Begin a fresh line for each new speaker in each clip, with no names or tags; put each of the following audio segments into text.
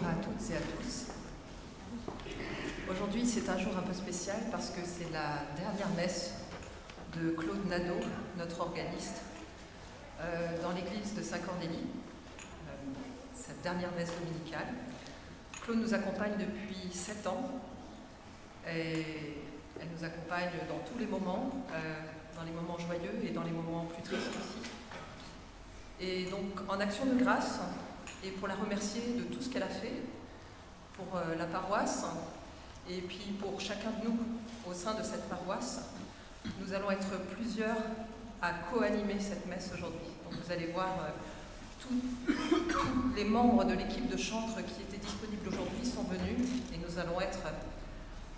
à toutes et à tous. Aujourd'hui, c'est un jour un peu spécial parce que c'est la dernière messe de Claude Nadeau, notre organiste, dans l'église de Saint-Cornélie, cette dernière messe dominicale. Claude nous accompagne depuis 7 ans et elle nous accompagne dans tous les moments, dans les moments joyeux et dans les moments plus tristes aussi. Et donc, en action de grâce, et pour la remercier de tout ce qu'elle a fait pour la paroisse, et puis pour chacun de nous au sein de cette paroisse, nous allons être plusieurs à co-animer cette messe aujourd'hui. Donc vous allez voir, tous les membres de l'équipe de chantres qui étaient disponibles aujourd'hui sont venus, et nous allons être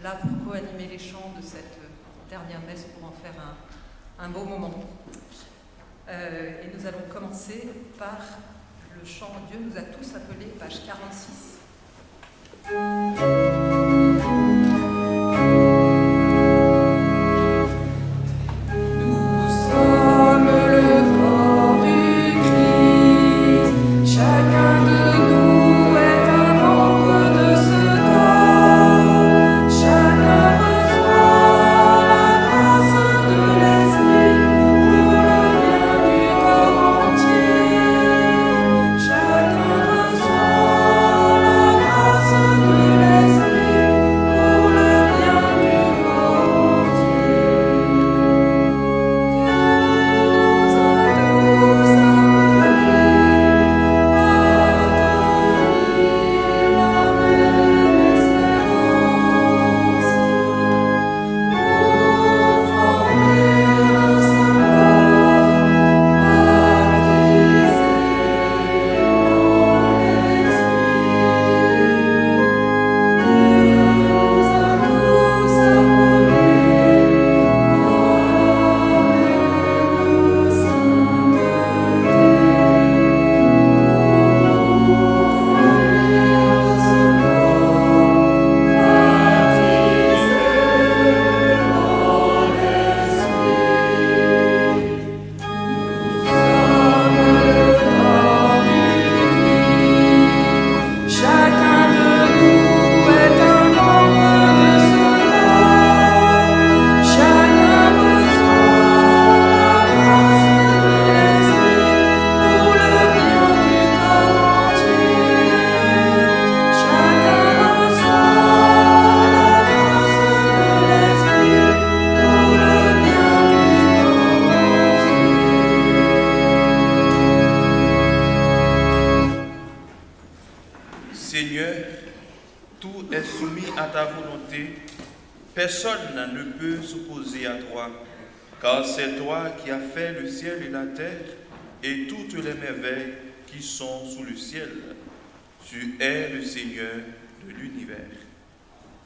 là pour co-animer les chants de cette dernière messe pour en faire un beau moment. Et nous allons commencer par le chant « Dieu nous a tous appelés », page 46.
Personne ne peut s'opposer à toi, car c'est toi qui as fait le ciel et la terre et toutes les merveilles qui sont sous le ciel. Tu es le Seigneur de l'univers.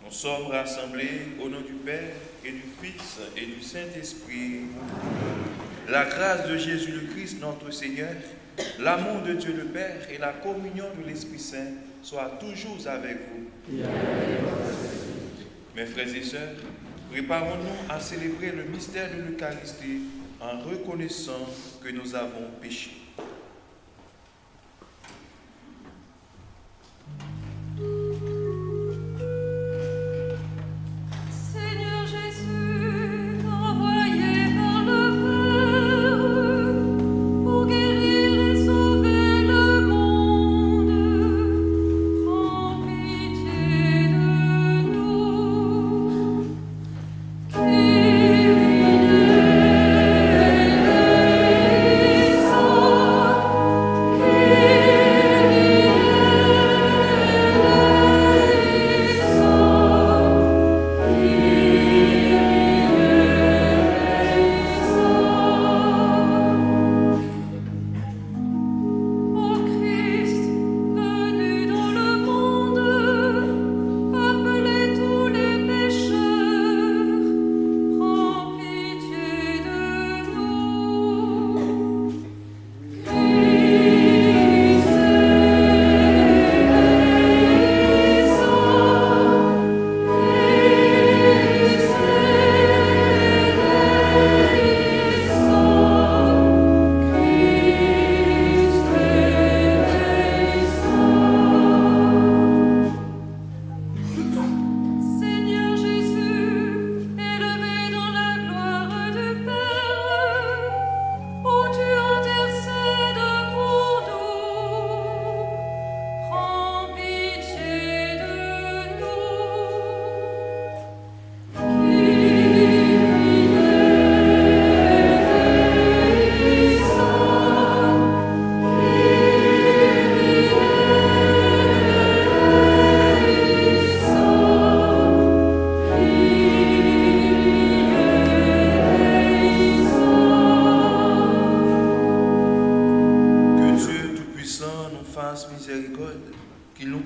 Nous sommes rassemblés au nom du Père et du Fils et du Saint-Esprit. La grâce de Jésus le Christ, notre Seigneur, l'amour de Dieu le Père et la communion de l'Esprit Saint soient toujours avec vous. Mes frères et sœurs, préparons-nous à célébrer le mystère de l'Eucharistie en reconnaissant que nous avons péché.
Oh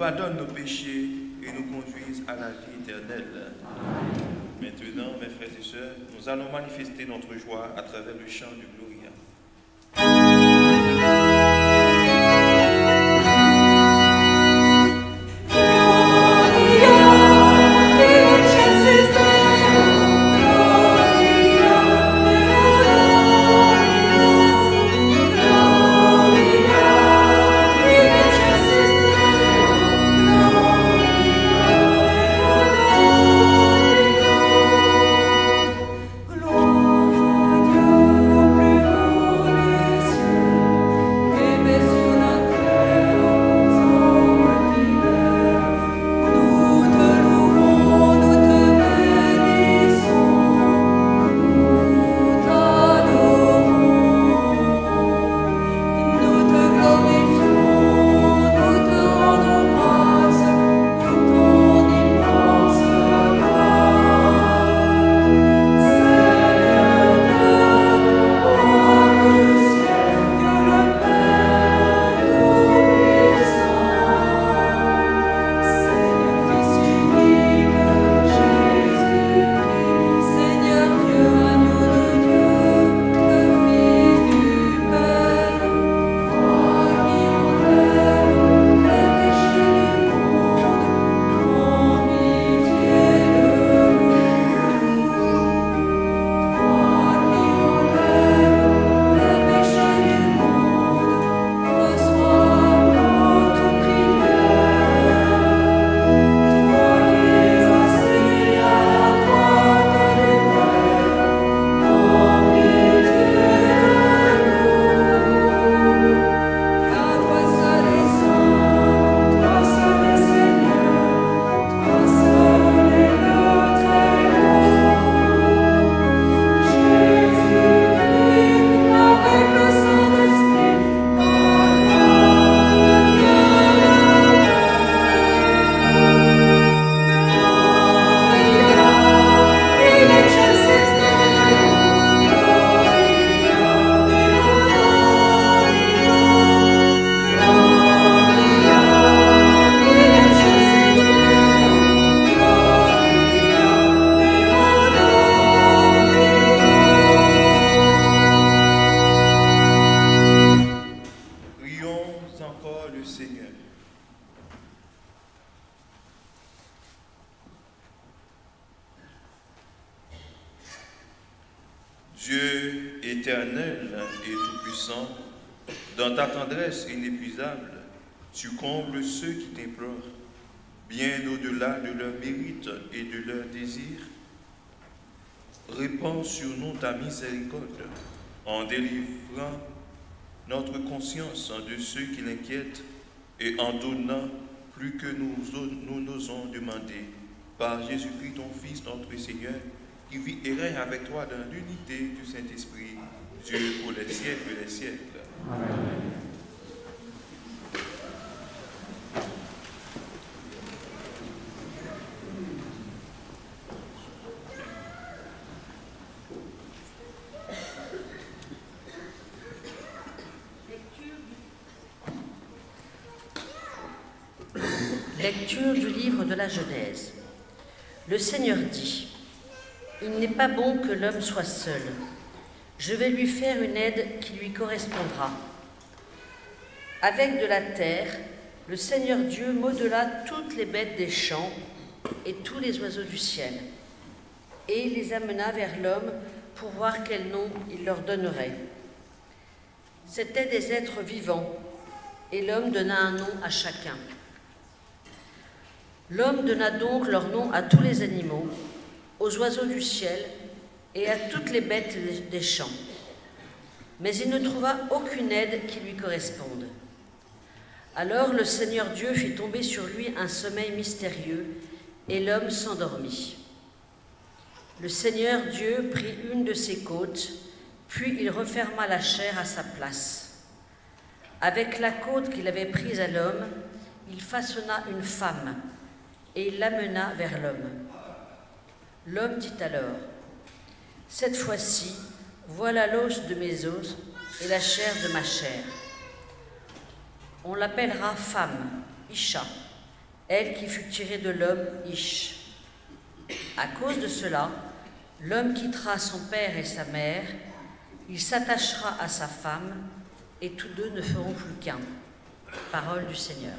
pardonne nos péchés et nous conduise à la vie éternelle. Maintenant, mes frères et sœurs, nous allons manifester notre joie à travers le chant du Gloria. Dieu éternel et tout-puissant, dans ta tendresse inépuisable, tu combles ceux qui t'implorent, bien au-delà de leurs mérites et de leurs désirs. Répands sur nous ta miséricorde en délivrant notre conscience de ceux qui l'inquiètent et en donnant plus que nous n'osons demander, par Jésus-Christ, ton Fils, notre Seigneur, qui vit et règne avec toi dans l'unité du Saint-Esprit, Dieu pour les siècles et les siècles. Amen.
Lecture du livre de la Genèse. Le Seigneur dit: il n'est pas bon que l'homme soit seul. Je vais lui faire une aide qui lui correspondra. Avec de la terre, le Seigneur Dieu modela toutes les bêtes des champs et tous les oiseaux du ciel, et il les amena vers l'homme pour voir quel nom il leur donnerait. C'étaient des êtres vivants, et l'homme donna un nom à chacun. L'homme donna donc leur nom à tous les animaux, aux oiseaux du ciel et à toutes les bêtes des champs. Mais il ne trouva aucune aide qui lui corresponde. Alors le Seigneur Dieu fit tomber sur lui un sommeil mystérieux, et l'homme s'endormit. Le Seigneur Dieu prit une de ses côtes, puis il referma la chair à sa place. Avec la côte qu'il avait prise à l'homme, il façonna une femme, et il l'amena vers l'homme. L'homme dit alors: cette fois-ci, voilà l'os de mes os et la chair de ma chair. On l'appellera femme, Isha, elle qui fut tirée de l'homme Ish. À cause de cela, l'homme quittera son père et sa mère, il s'attachera à sa femme, et tous deux ne feront plus qu'un. Parole du Seigneur.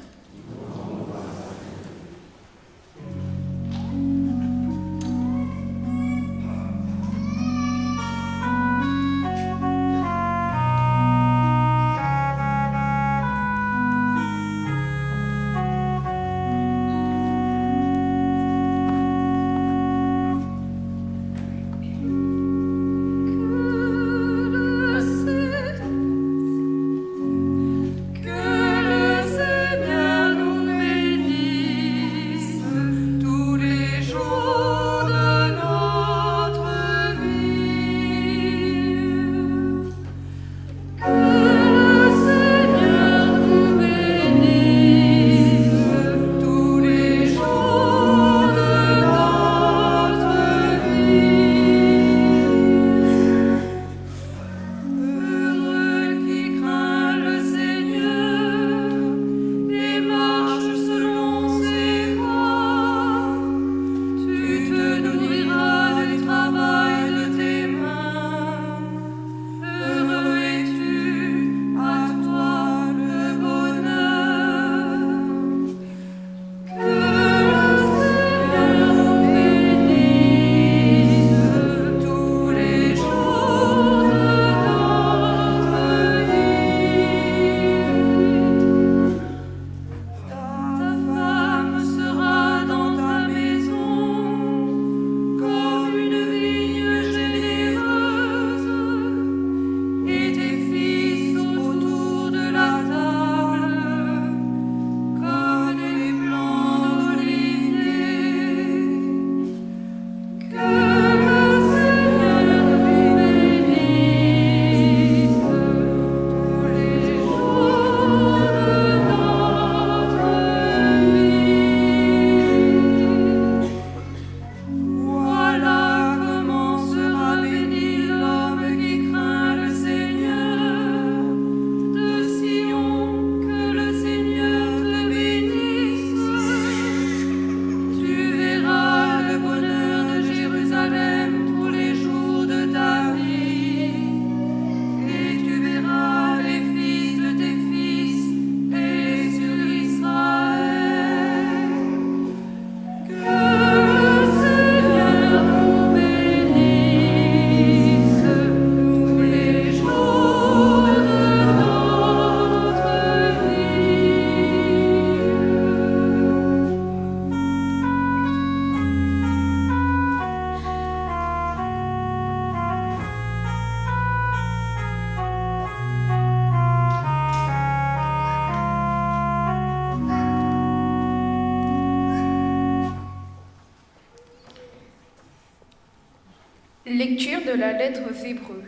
Lecture de la lettre aux Hébreux.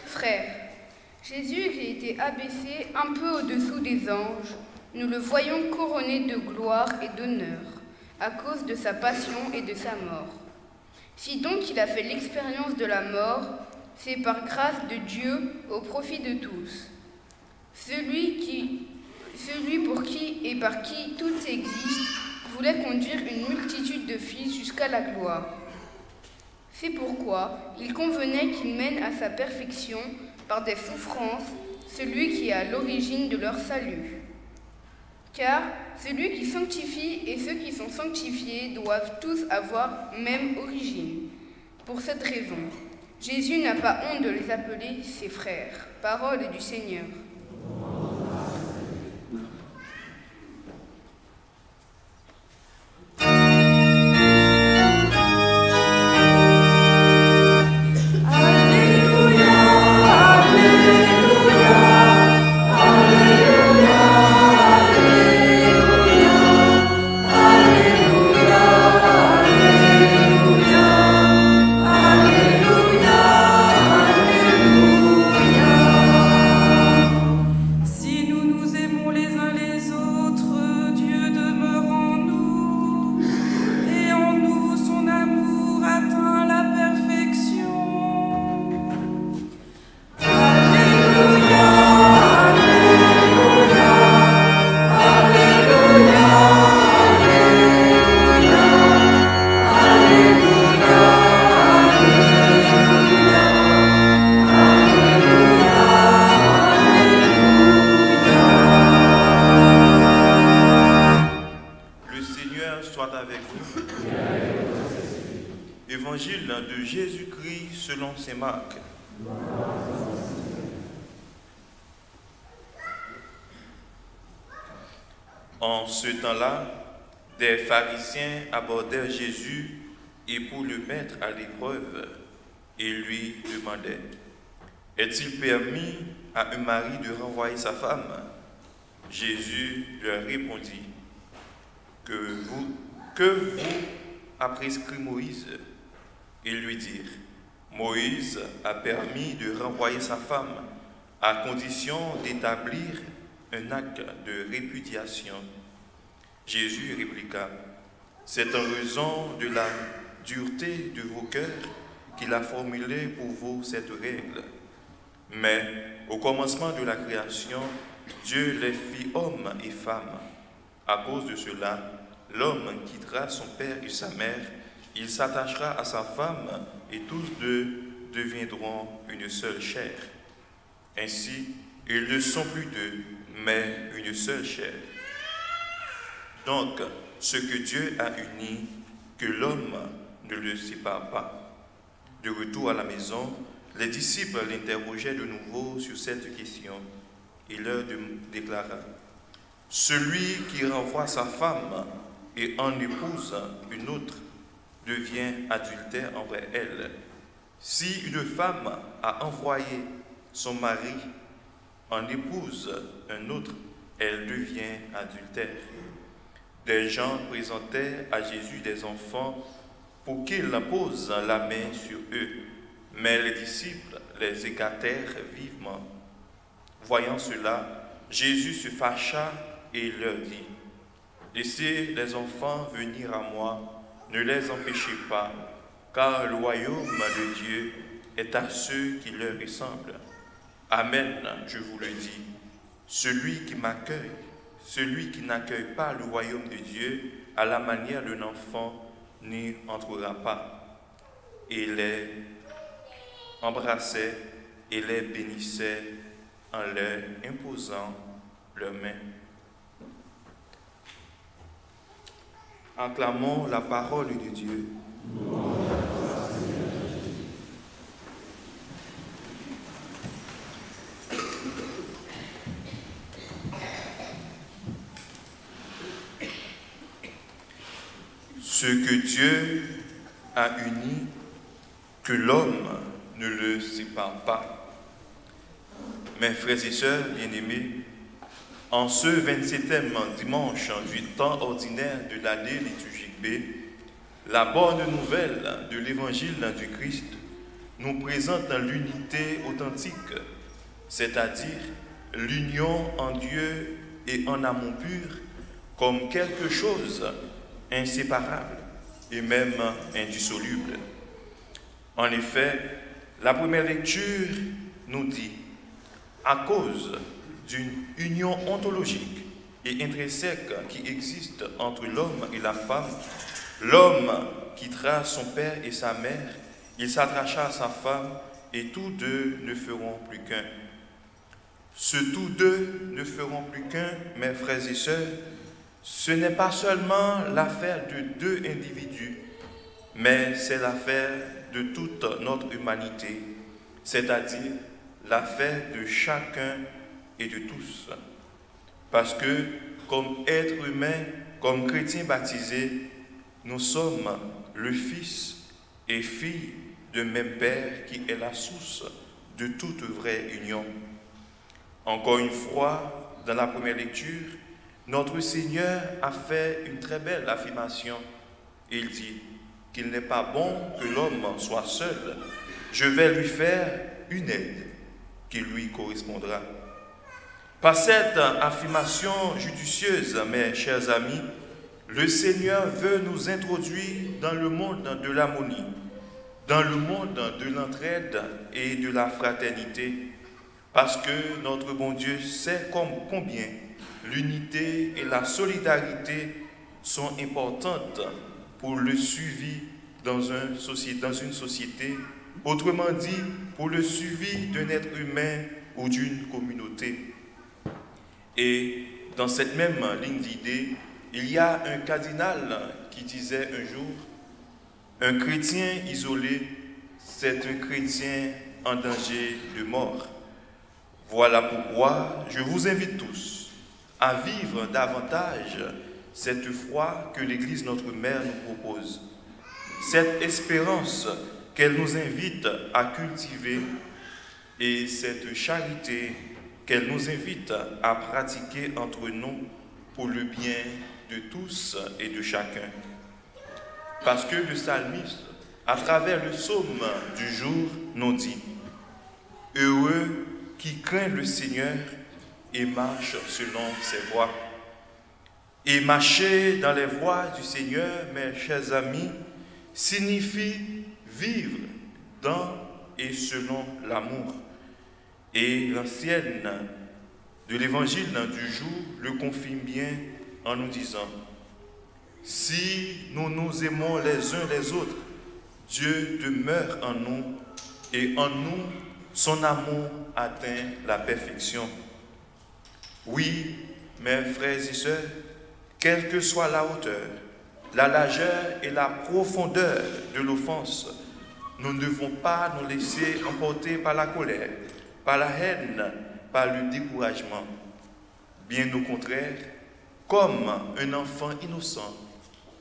Frères, Jésus qui a été abaissé un peu au-dessous des anges, nous le voyons couronné de gloire et d'honneur à cause de sa passion et de sa mort. Si donc il a fait l'expérience de la mort, c'est par grâce de Dieu au profit de tous. Celui pour qui et par qui tout existe voulait conduire une multitude de fils jusqu'à la gloire. C'est pourquoi il convenait qu'il mène à sa perfection par des souffrances celui qui est à l'origine de leur salut. Car celui qui sanctifie et ceux qui sont sanctifiés doivent tous avoir même origine. Pour cette raison, Jésus n'a pas honte de les appeler ses frères. Parole du Seigneur.
l'évangile de Jésus-Christ selon saint Marc. En ce temps-là, des pharisiens abordèrent Jésus et pour le mettre à l'épreuve, et lui demandaient: est-il permis à un mari de renvoyer sa femme? Jésus leur répondit: que vous a prescrit Moïse? Ils lui dirent: Moïse a permis de renvoyer sa femme à condition d'établir un acte de répudiation. Jésus répliqua: c'est en raison de la dureté de vos cœurs qu'il a formulé pour vous cette règle. Mais au commencement de la création, Dieu les fit hommes et femmes. À cause de cela, l'homme quittera son père et sa mère, il s'attachera à sa femme, et tous deux deviendront une seule chair. Ainsi, ils ne sont plus deux, mais une seule chair. Donc, ce que Dieu a uni, que l'homme ne le sépare pas. De retour à la maison, les disciples l'interrogeaient de nouveau sur cette question. Il leur déclara: celui qui renvoie sa femme et en épouse une autre devient adultère envers elle. Si une femme a envoyé son mari en épouse un autre, elle devient adultère. Des gens présentaient à Jésus des enfants pour qu'il pose la main sur eux, mais les disciples les écartèrent vivement. Voyant cela, Jésus se fâcha et leur dit: laissez les enfants venir à moi, ne les empêchez pas, car le royaume de Dieu est à ceux qui leur ressemblent. Amen, je vous le dis, celui qui m'accueille, celui qui n'accueille pas le royaume de Dieu à la manière d'un enfant n'y entrera pas. Et les embrassait et les bénissait en leur imposant leurs mains. Acclamons la parole de Dieu. Ce que Dieu a uni, que l'homme ne le sépare pas. Mes frères et sœurs bien-aimés, en ce 27e dimanche du temps ordinaire de l'année liturgique B, la bonne nouvelle de l'évangile du Christ nous présente l'unité authentique, c'est-à-dire l'union en Dieu et en amour pur, comme quelque chose inséparable et même indissoluble. En effet, la première lecture nous dit: à cause d'une union ontologique et intrinsèque qui existe entre l'homme et la femme, l'homme quittera son père et sa mère, il s'attachera à sa femme, et tous deux ne feront plus qu'un. Ce tous deux ne feront plus qu'un, mes frères et sœurs, ce n'est pas seulement l'affaire de deux individus, mais c'est l'affaire de toute notre humanité, c'est-à-dire l'affaire de chacun et de tous. Parce que, comme êtres humains, comme chrétiens baptisés, nous sommes le fils et fille d'un même Père qui est la source de toute vraie union. Encore une fois, dans la première lecture, notre Seigneur a fait une très belle affirmation. Il dit qu'il n'est pas bon que l'homme soit seul. Je vais lui faire une aide qui lui correspondra. Par cette affirmation judicieuse, mes chers amis, le Seigneur veut nous introduire dans le monde de l'harmonie, dans le monde de l'entraide et de la fraternité, parce que notre bon Dieu sait combien l'unité et la solidarité sont importantes pour le suivi dans une société, autrement dit, pour le suivi d'un être humain ou d'une communauté. Et dans cette même ligne d'idées, il y a un cardinal qui disait un jour: Un chrétien isolé, c'est un chrétien en danger de mort. Voilà pourquoi je vous invite tous à vivre davantage cette foi que l'Église notre Mère nous propose, cette espérance qu'elle nous invite à cultiver et cette charité qu'elle nous invite à pratiquer entre nous pour le bien de tous et de chacun. Parce que le psalmiste, à travers le psaume du jour, nous dit « Heureux qui craint le Seigneur et marche selon ses voies. » Et marcher dans les voies du Seigneur, mes chers amis, signifie vivre dans et selon l'amour. Et l'ancienne de l'évangile du jour le confirme bien en nous disant « Si nous nous aimons les uns les autres, Dieu demeure en nous et en nous, son amour atteint la perfection. » Oui, mes frères et sœurs, quelle que soit la hauteur, la largeur et la profondeur de l'offense, nous ne devons pas nous laisser emporter par la colère, par la haine, par le découragement. Bien au contraire, comme un enfant innocent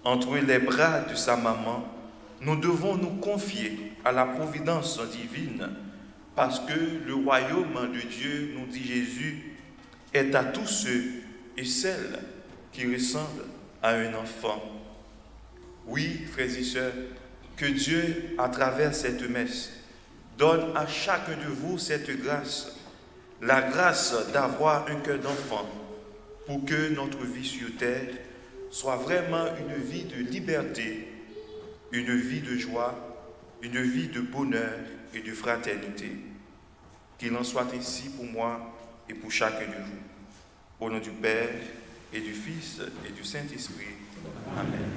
entre les bras de sa maman, nous devons nous confier à la providence divine parce que le royaume de Dieu, nous dit Jésus, est à tous ceux et celles qui ressemblent à un enfant. Oui, frères et sœurs, que Dieu, à travers cette messe, donne à chacun de vous cette grâce, la grâce d'avoir un cœur d'enfant pour que notre vie sur terre soit vraiment une vie de liberté, une vie de joie, une vie de bonheur et de fraternité. Qu'il en soit ainsi pour moi et pour chacun de vous. Au nom du Père et du Fils et du Saint-Esprit. Amen.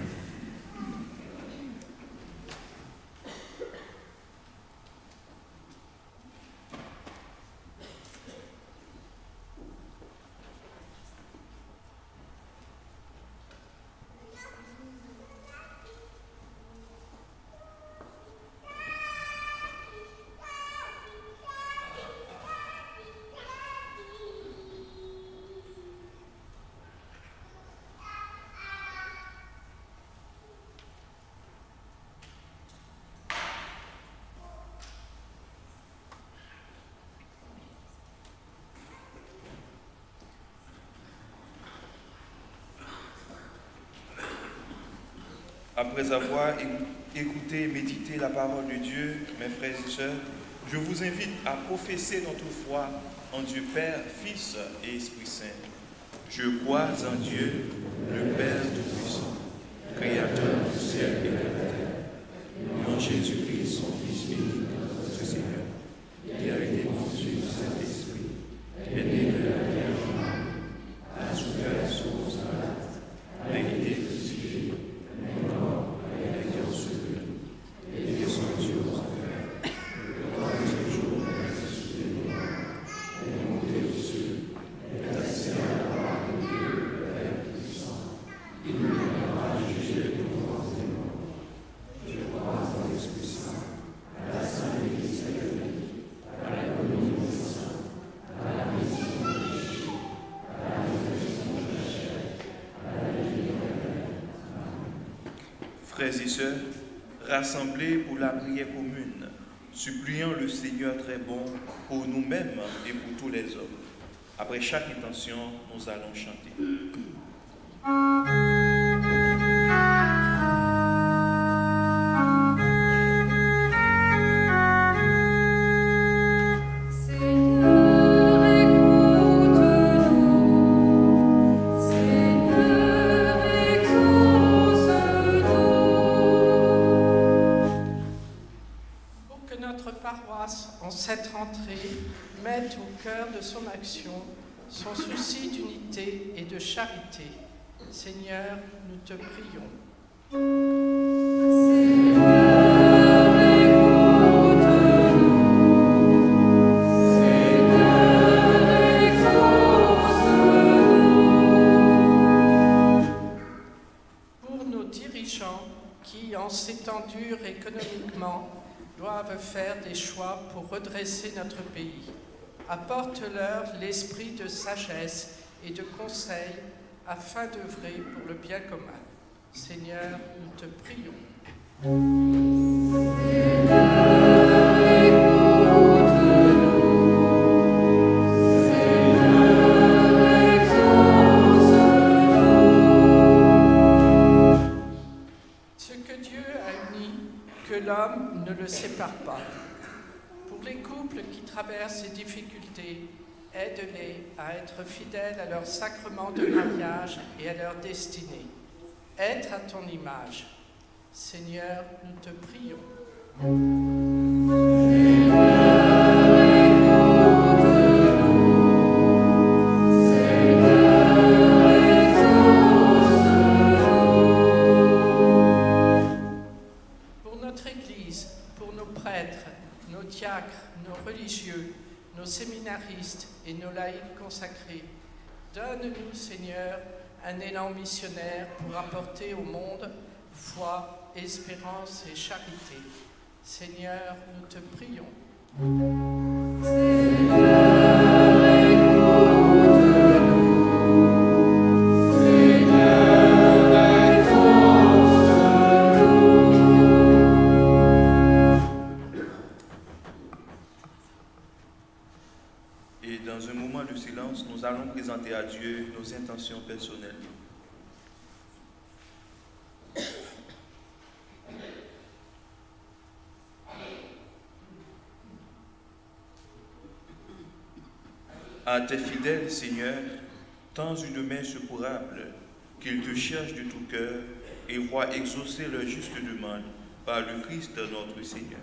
Après avoir écouté et médité la parole de Dieu, mes frères et sœurs, je vous invite à professer notre foi en Dieu Père, Fils et Esprit Saint. Je crois en Dieu, le Père Tout-Puissant, Créateur du ciel et de la terre, et en Jésus-Christ, son Fils unique, notre Seigneur, qui a été conçu du Saint-Esprit, est né de la Vierge Marie, a souffert sous Ponce Pilate, a été crucifié, est mort, a été enseveli, et descendu aux enfers. Le troisième jour, il est ressuscité des morts, est monté aux cieux, est assis à la droite de Dieu, le Père Tout-Puissant. Il viendra juger les vivants et les morts. Je crois en l'Esprit Saint, à la Sainte Église catholique, à la communion des saints, à la rémission des péchés, à la résurrection de la chair, à la vie éternelle. Amen. Frères et sœurs, rassemblés pour la prière commune, suppliant le Seigneur très bon pour nous-mêmes et pour tous les hommes. Après chaque intention, nous allons chanter.
En cette rentrée, mette au cœur de son action son souci d'unité et de charité. Seigneur, nous te prions. Pour nos dirigeants qui, en ces temps durs doivent faire des choix pour redresser notre pays. Apporte-leur l'esprit de sagesse et de conseil afin d'œuvrer pour le bien commun. Seigneur, nous te prions. Ce que Dieu a uni, que l'homme ne le sépare pas. Pour les couples qui traversent ces difficultés, aide-les à être fidèles à leur sacrement de mariage et à leur destinée. Être à ton image. Seigneur, nous te prions. Pour notre Église, pour nos prêtres, nos diacres, nos religieux, nos séminaristes et nos laïcs consacrés, donne-nous, Seigneur, un élan missionnaire pour apporter au monde foi, espérance et charité. Seigneur, nous te prions.
Et dans un moment de silence, nous allons présenter à Dieu nos intentions personnelles. À tes fidèles, Seigneur, tends une main secourable, qu'ils te cherchent de tout cœur et voient exaucer leur juste demande par le Christ notre Seigneur.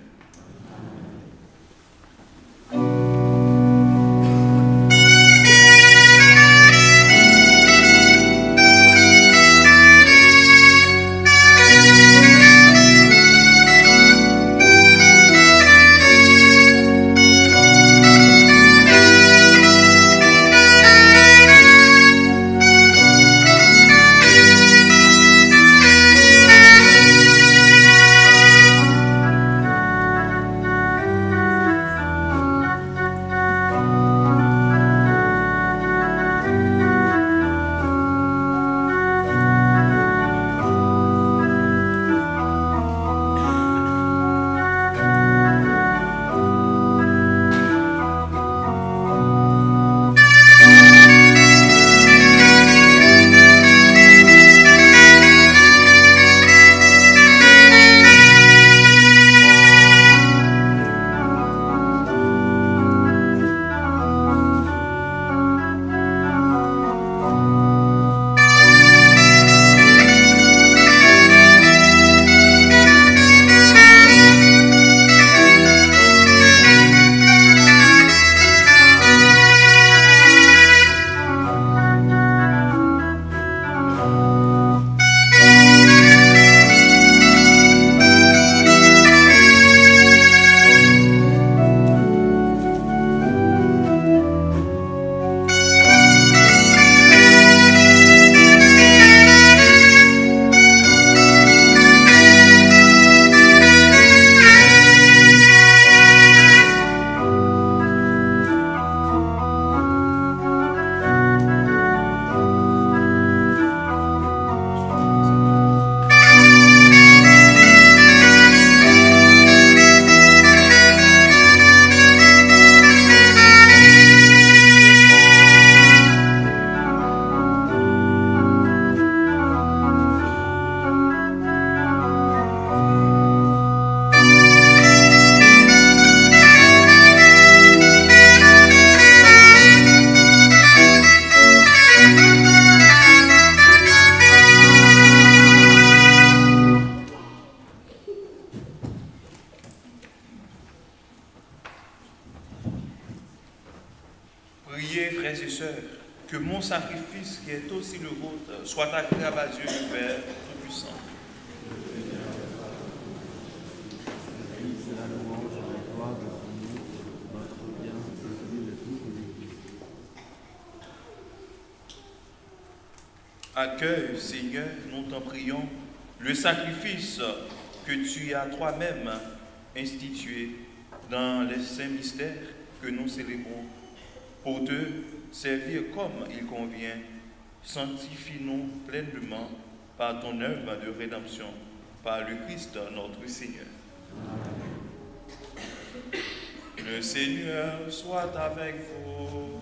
Priez, frères et sœurs, que mon sacrifice, qui est aussi le vôtre, soit agréable à Dieu le Père Tout-Puissant. Accueille, Seigneur, nous t'en prions, le sacrifice que tu as toi-même institués dans les saints mystères que nous célébrons. Pour te servir comme il convient, sanctifie-nous pleinement par ton œuvre de rédemption, par le Christ notre Seigneur. Le Seigneur soit avec vous.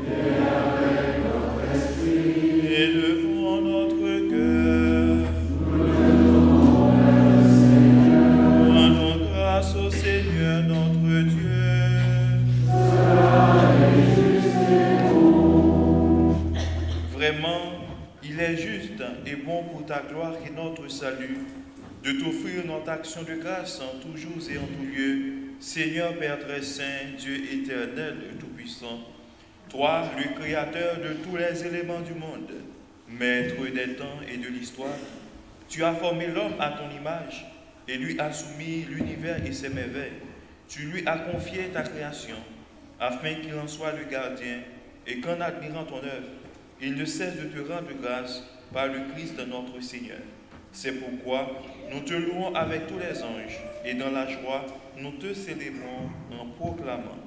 Et avec votre esprit.
Élevons notre cœur. Rendons grâce au Seigneur notre Dieu. Vraiment, il est juste et bon pour ta gloire et notre salut de t'offrir notre action de grâce en tous jours et en tout lieu, Seigneur Père très saint, Dieu éternel et tout-puissant, toi, le créateur de tous les éléments du monde, maître des temps et de l'histoire, tu as formé l'homme à ton image et lui as soumis l'univers et ses merveilles. Tu lui as confié ta création afin qu'il en soit le gardien et qu'en admirant ton œuvre, il ne cesse de te rendre grâce par le Christ notre Seigneur. C'est pourquoi nous te louons avec tous les anges et dans la joie, nous te célébrons en proclamant.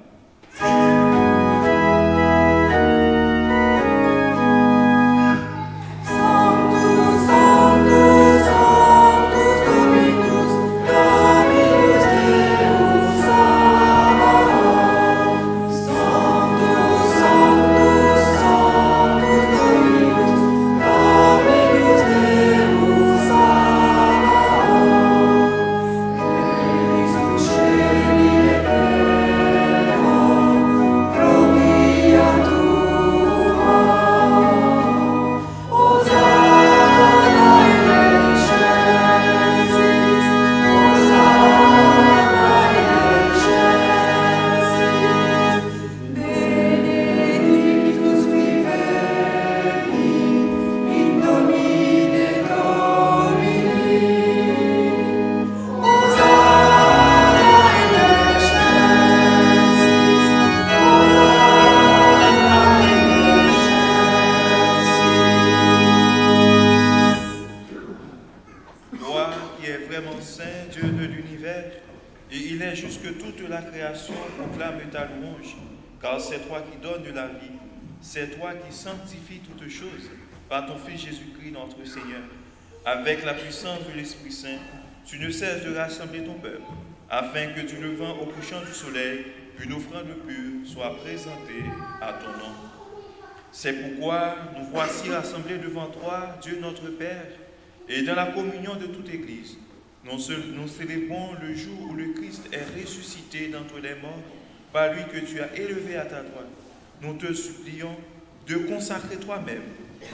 C'est toi qui sanctifies toutes choses par ton Fils Jésus-Christ notre Seigneur. Avec la puissance de l'Esprit Saint, tu ne cesses de rassembler ton peuple, afin que du levant au couchant du soleil, une offrande pure soit présentée à ton nom. C'est pourquoi nous voici rassemblés devant toi, Dieu notre Père, et dans la communion de toute Église, nous célébrons le jour où le Christ est ressuscité d'entre les morts, par lui que tu as élevé à ta droite. Nous te supplions de consacrer toi-même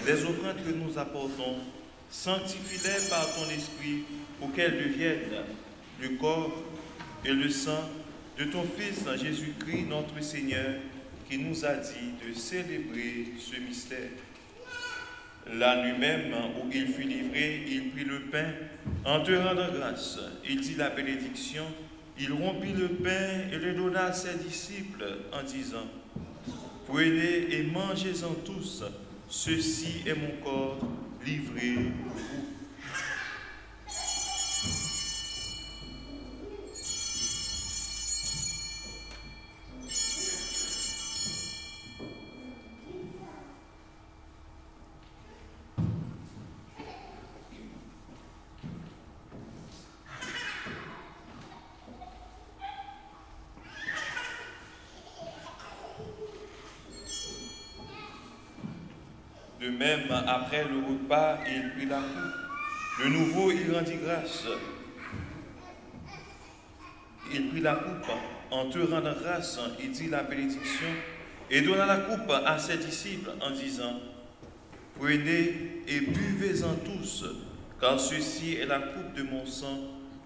les offrandes que nous apportons, sanctifie-les par ton esprit pour qu'elles deviennent le corps et le sang de ton Fils Jésus-Christ notre Seigneur, qui nous a dit de célébrer ce mystère. La nuit même où il fut livré, il prit le pain en te rendant grâce. Il dit la bénédiction, il rompit le pain et le donna à ses disciples en disant: prenez et mangez-en tous, ceci est mon corps livré pour vous. De même, après le repas, il prit la coupe. De nouveau, il rendit grâce. Il prit la coupe. En te rendant grâce, il dit la bénédiction et donna la coupe à ses disciples en disant: prenez et buvez-en tous, car ceci est la coupe de mon sang,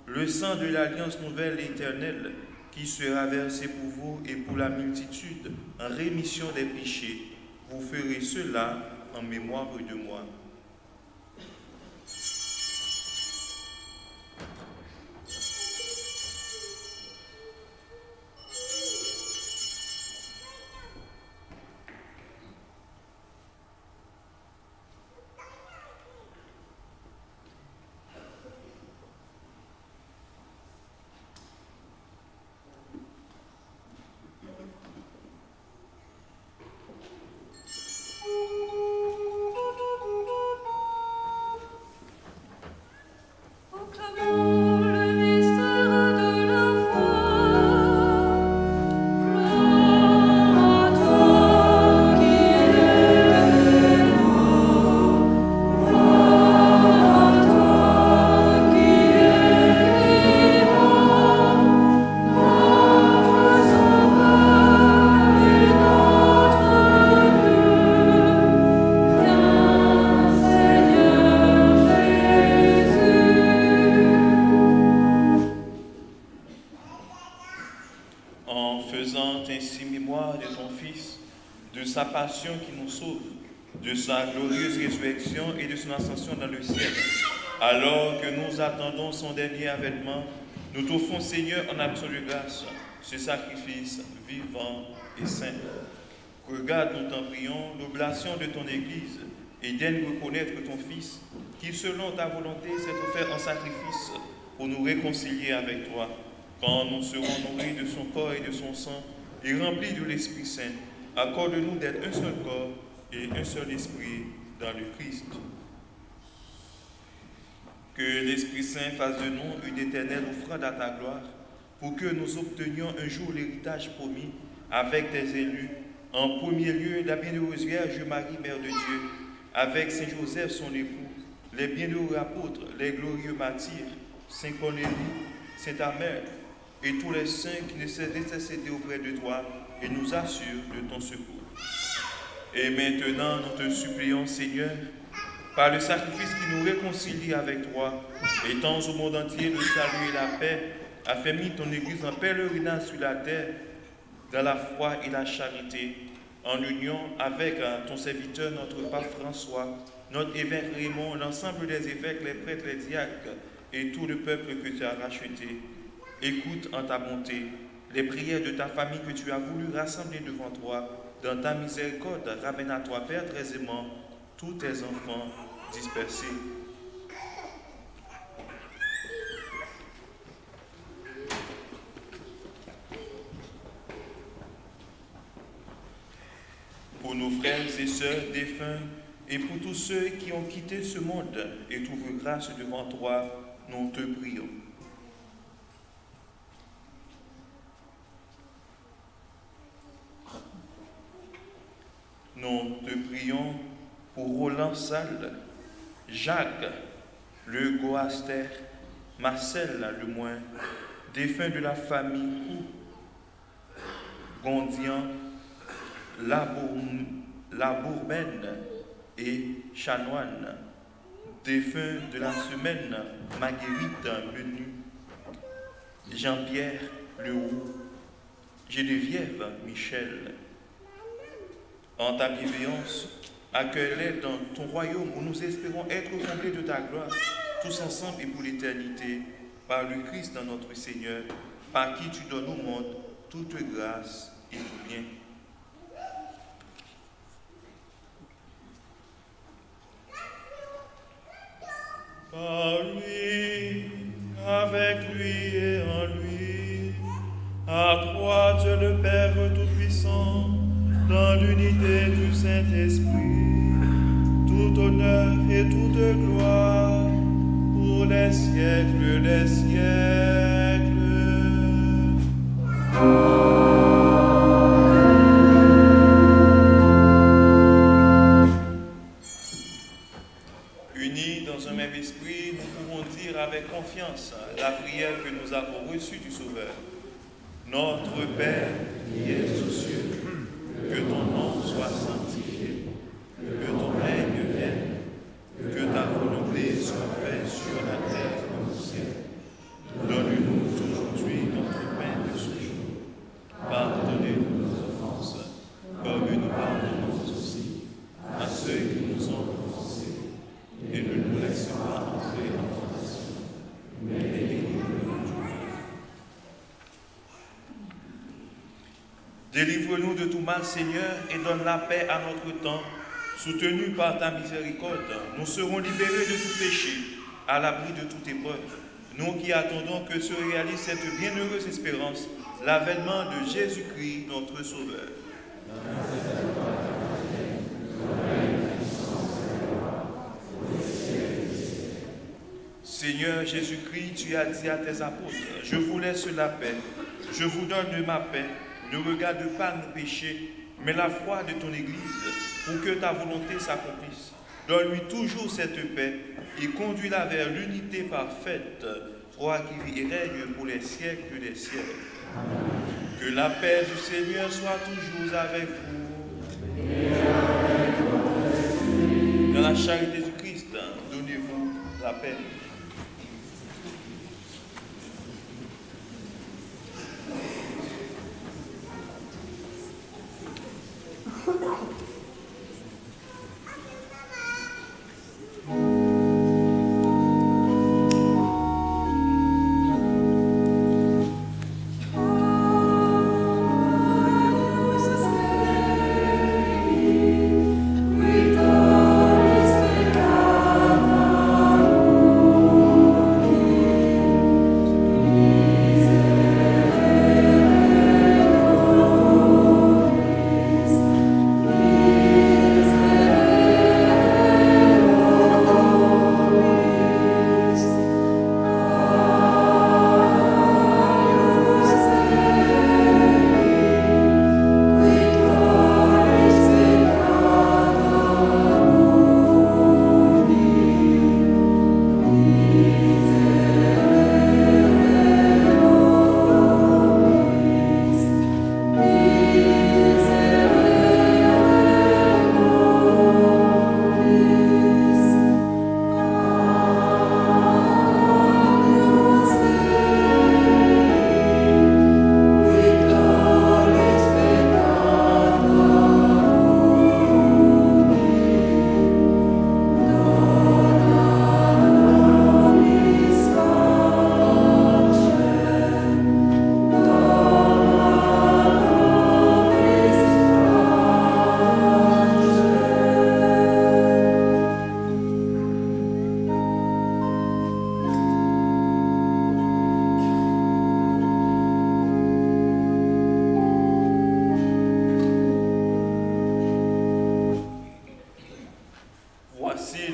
le sang de l'alliance nouvelle et éternelle, qui sera versé pour vous et pour la multitude en rémission des péchés. Vous ferez cela en mémoire de moi. en faisant ainsi mémoire de ton Fils, de sa passion qui nous sauve, de sa glorieuse résurrection et de son ascension dans le ciel. Alors que nous attendons son dernier avènement, nous t'offrons, Seigneur, en action de grâce, ce sacrifice vivant et saint. Regarde, nous t'en prions, l'oblation de ton Église et daigne reconnaître ton Fils, qui, selon ta volonté, s'est offert en sacrifice pour nous réconcilier avec toi, quand nous serons nourris de son corps et de son sang et remplis de l'Esprit Saint. Accorde-nous d'être un seul corps et un seul esprit dans le Christ. Que l'Esprit Saint fasse de nous une éternelle offrande à ta gloire, pour que nous obtenions un jour l'héritage promis avec tes élus. En premier lieu, la bienheureuse Vierge Marie, Mère de Dieu, avec Saint Joseph, son époux, les bienheureux apôtres, les glorieux martyrs, Saint Cornélie, Saint Amère, et tous les saints qui ne cessent d'intercéder auprès de toi et nous assurent de ton secours. Et maintenant, nous te supplions, Seigneur, par le sacrifice qui nous réconcilie avec toi, étends au monde entier le salut et la paix, affermis ton Église en pèlerinage sur la terre, dans la foi et la charité, en union avec ton serviteur, notre pape François, notre évêque Raymond, l'ensemble des évêques, les prêtres, les diacres et tout le peuple que tu as racheté. Écoute en ta bonté les prières de ta famille que tu as voulu rassembler devant toi. Dans ta miséricorde, ramène à toi, Père, très aimant, tous tes enfants dispersés. Pour nos frères et sœurs défunts et pour tous ceux qui ont quitté ce monde et trouvent grâce devant toi, nous te prions. Nous te prions pour Roland Salle, Jacques, Le Goaster, Marcel Lemoin, défunts de la famille Gondian, La Bourbaine et Chanoine, défunts de la semaine Marguerite Menu, Jean-Pierre Leroux, Geneviève Michel. En ta bienveillance, accueille-les dans ton royaume où nous espérons être comblés de ta gloire, tous ensemble et pour l'éternité, par le Christ dans notre Seigneur, par qui tu donnes au monde toute grâce et tout bien. Par lui, avec lui et en lui, à toi Dieu le Père Tout-Puissant, dans l'unité du Saint-Esprit, tout honneur et toute gloire pour les siècles des siècles. Unis dans un même esprit, nous pouvons dire avec confiance la prière que nous avons reçue du Sauveur. Notre Père qui es aux cieux, que ton nom soit sanctifié, que ton règne vienne, que ta volonté soit faite sur la terre comme au ciel. Donne-nous aujourd'hui notre pain de ce jour. Pardonnez-nous nos offenses, comme nous pardonnons aussi à ceux qui nous ont offensés. Et ne nous laisse pas entrer en tentation, mais délivre-nous du mal. Délivre-nous de tout mal, Seigneur, et donne la paix à notre temps. Soutenus par ta miséricorde, nous serons libérés de tout péché, à l'abri de toute épreuve. Nous qui attendons que se réalise cette bienheureuse espérance, l'avènement de Jésus-Christ, notre Sauveur. Seigneur Jésus-Christ, tu as dit à tes apôtres, je vous laisse la paix, je vous donne ma paix. Ne regarde pas nos péchés, mais la foi de ton Église, pour que ta volonté s'accomplisse. Donne-lui toujours cette paix et conduis-la vers l'unité parfaite, toi qui vis et règnes pour les siècles des siècles. Amen. Que la paix du Seigneur soit toujours avec vous. Dans la charité du Christ, donnez-vous la paix.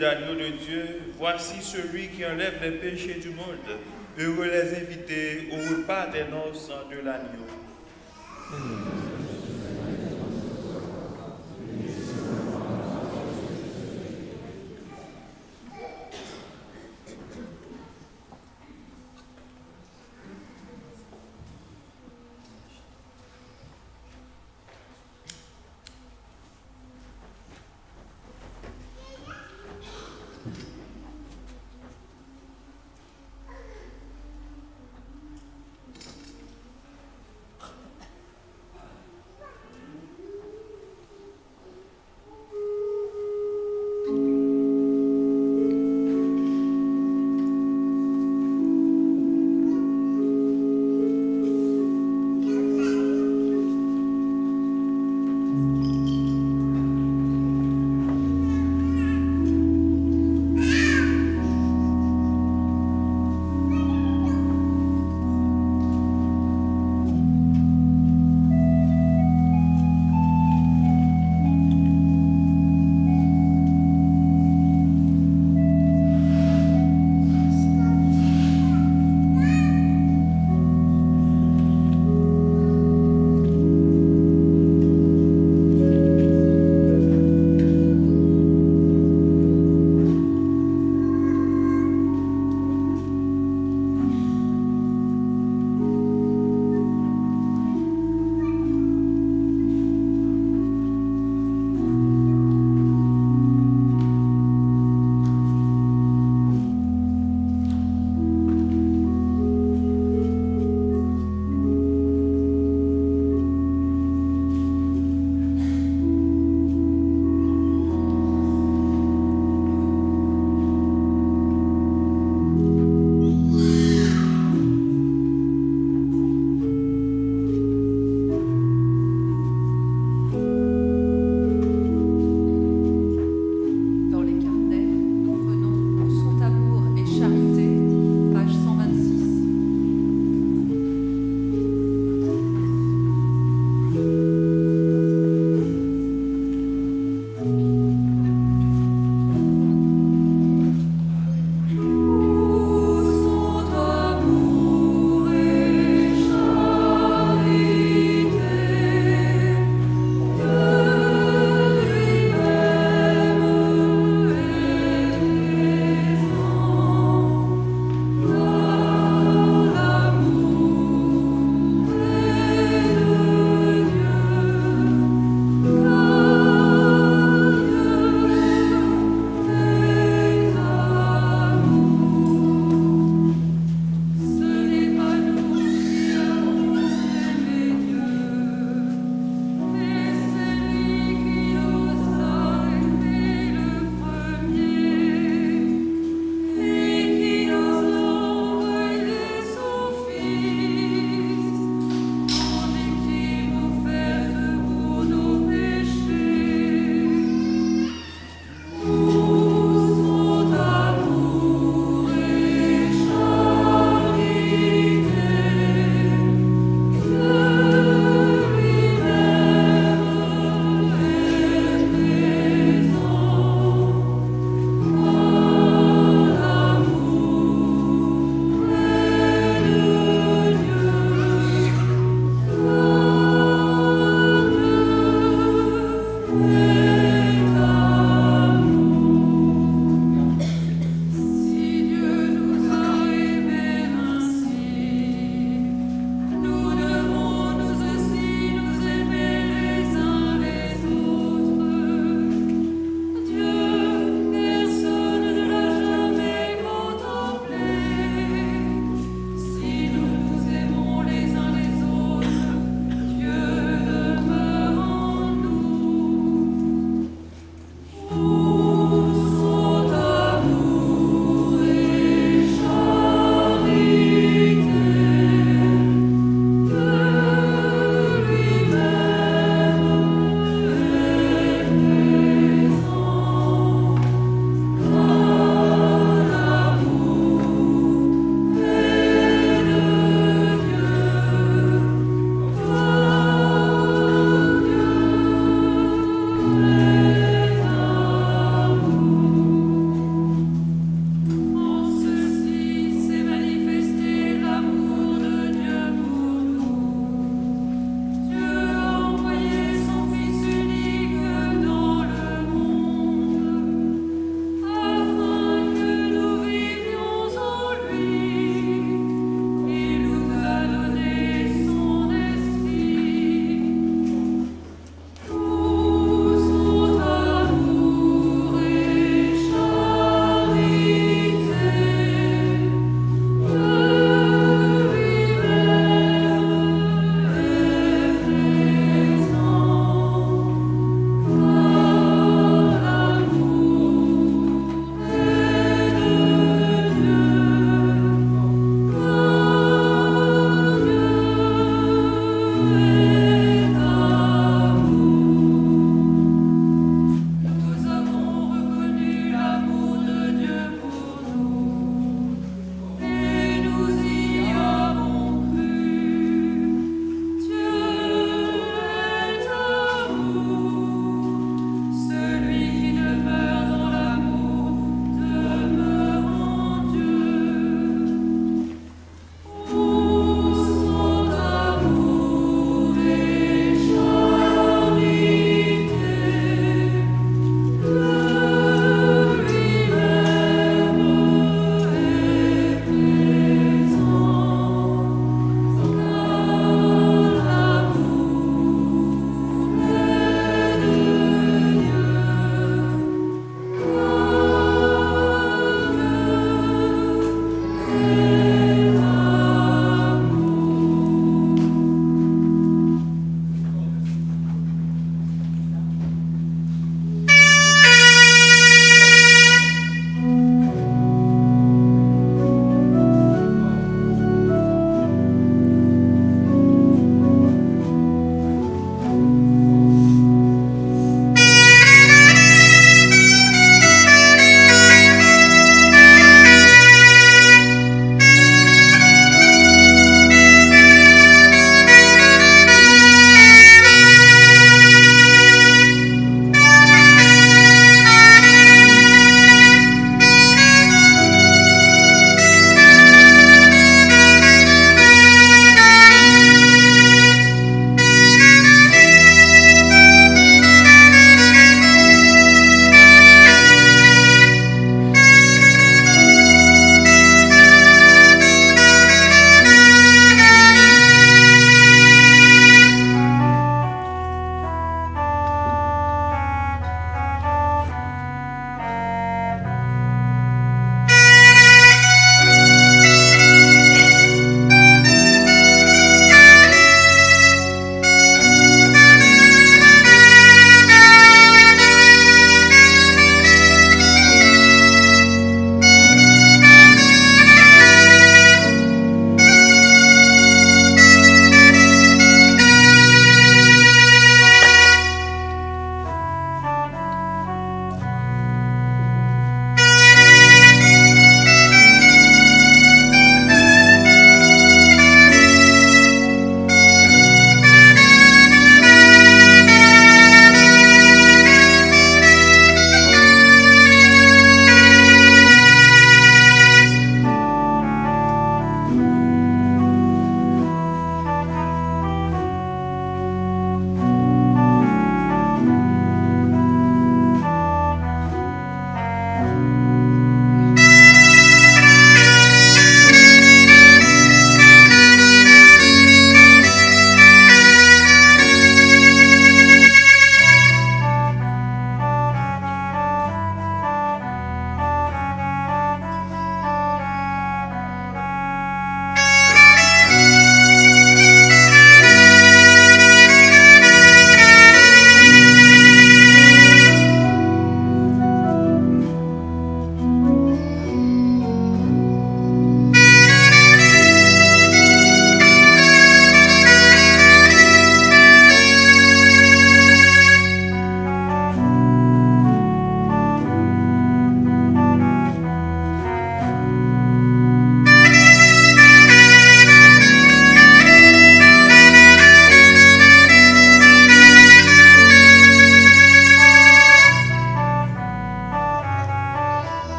d'agneau de Dieu, voici celui qui enlève les péchés du monde. Heureux les invités au repas des noces de l'agneau.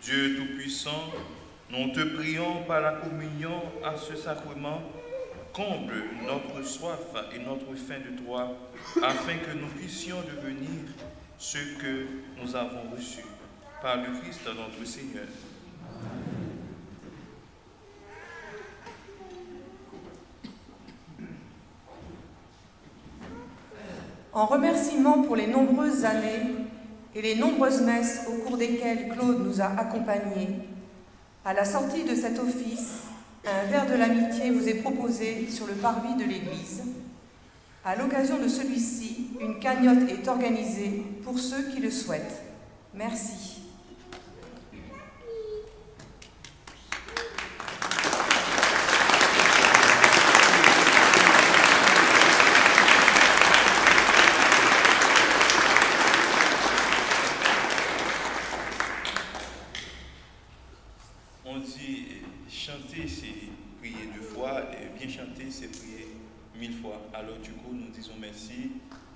Dieu Tout-Puissant, nous te prions par la communion à ce sacrement, comble notre soif et notre faim de toi, afin que nous puissions devenir ce que nous avons reçu. Par le Christ notre Seigneur.
En remerciement pour les nombreuses années et les nombreuses messes au cours desquelles Claude nous a accompagnés, à la sortie de cet office, un verre de l'amitié vous est proposé sur le parvis de l'église. À l'occasion de celui-ci, une cagnotte est organisée pour ceux qui le souhaitent. Merci.
On dit chanter, c'est prier 2 fois, et bien chanter, c'est prier 1000 fois. Alors du coup, nous disons merci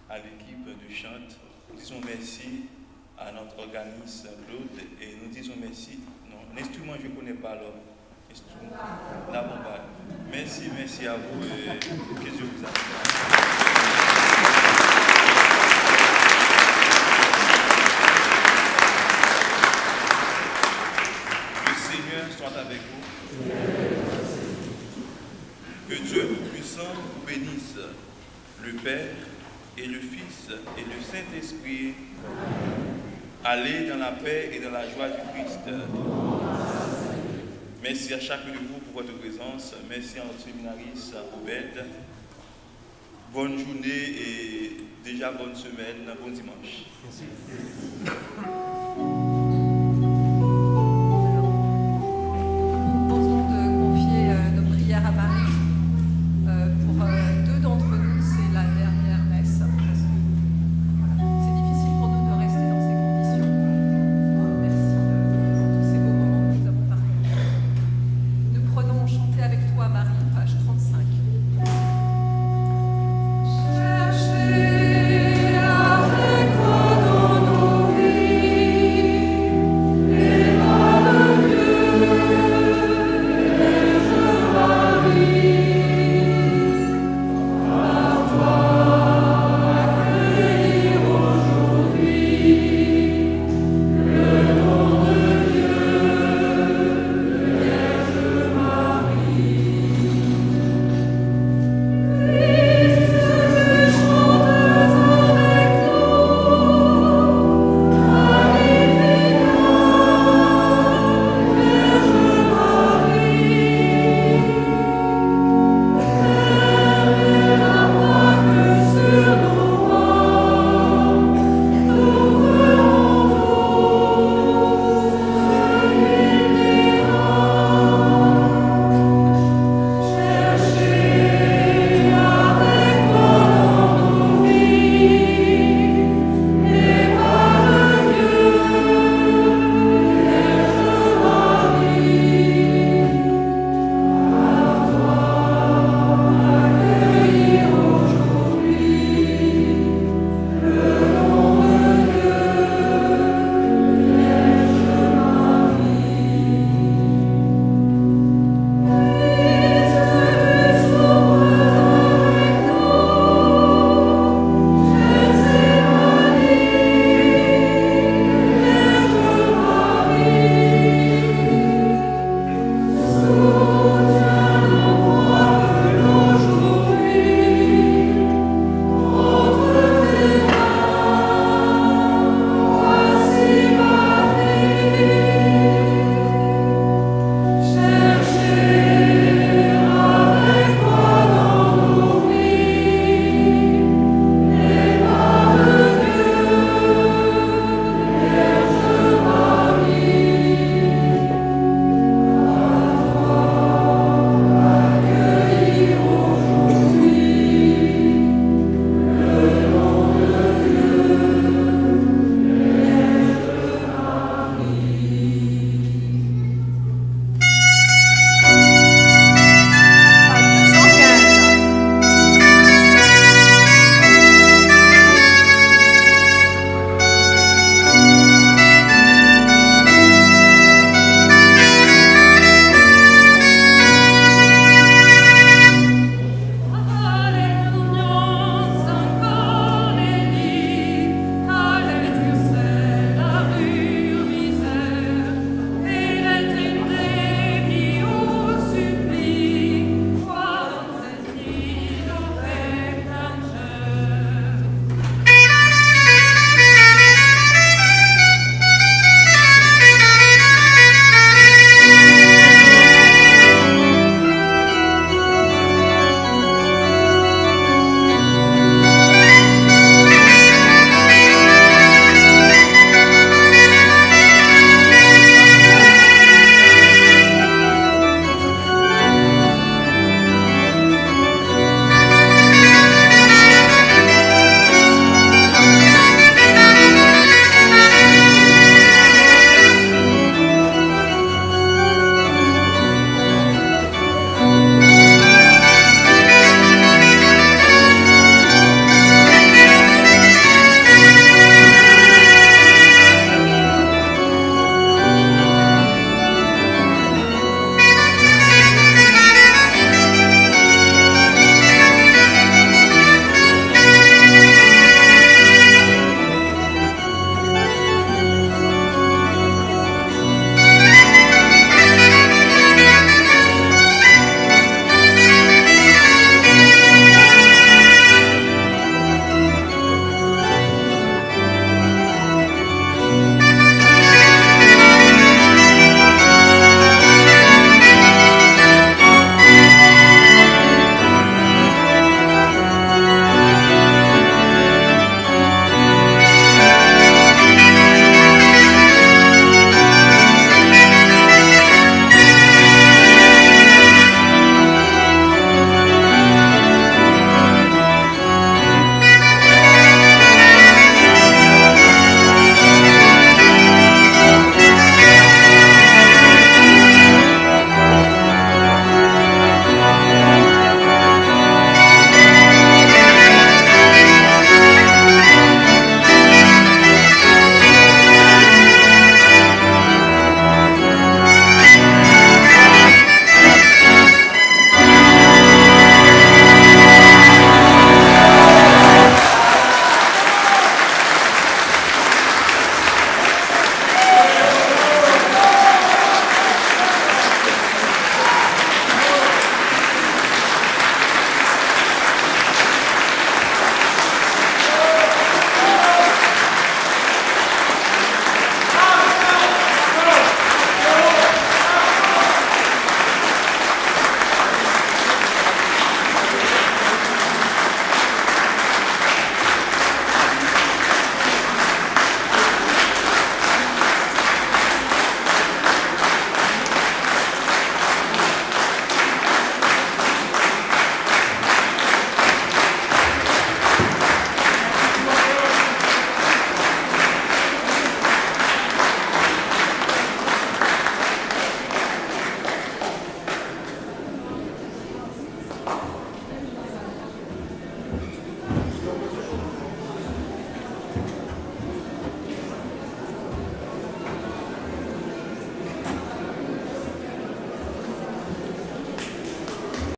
à l'équipe de chante, nous disons merci à notre organisme Claude, et nous disons merci. Non, l'instrument, je ne connais pas alors. La bombade. Merci à vous et que Dieu vous accorde. Soit avec vous. Que Dieu Tout-Puissant vous bénisse, le Père et le Fils et le Saint-Esprit. Allez dans la paix et dans la joie du Christ. Merci à chacun de vous pour votre présence. Merci à notre séminariste Obed. Bonne journée et déjà bonne semaine, bon dimanche. Merci.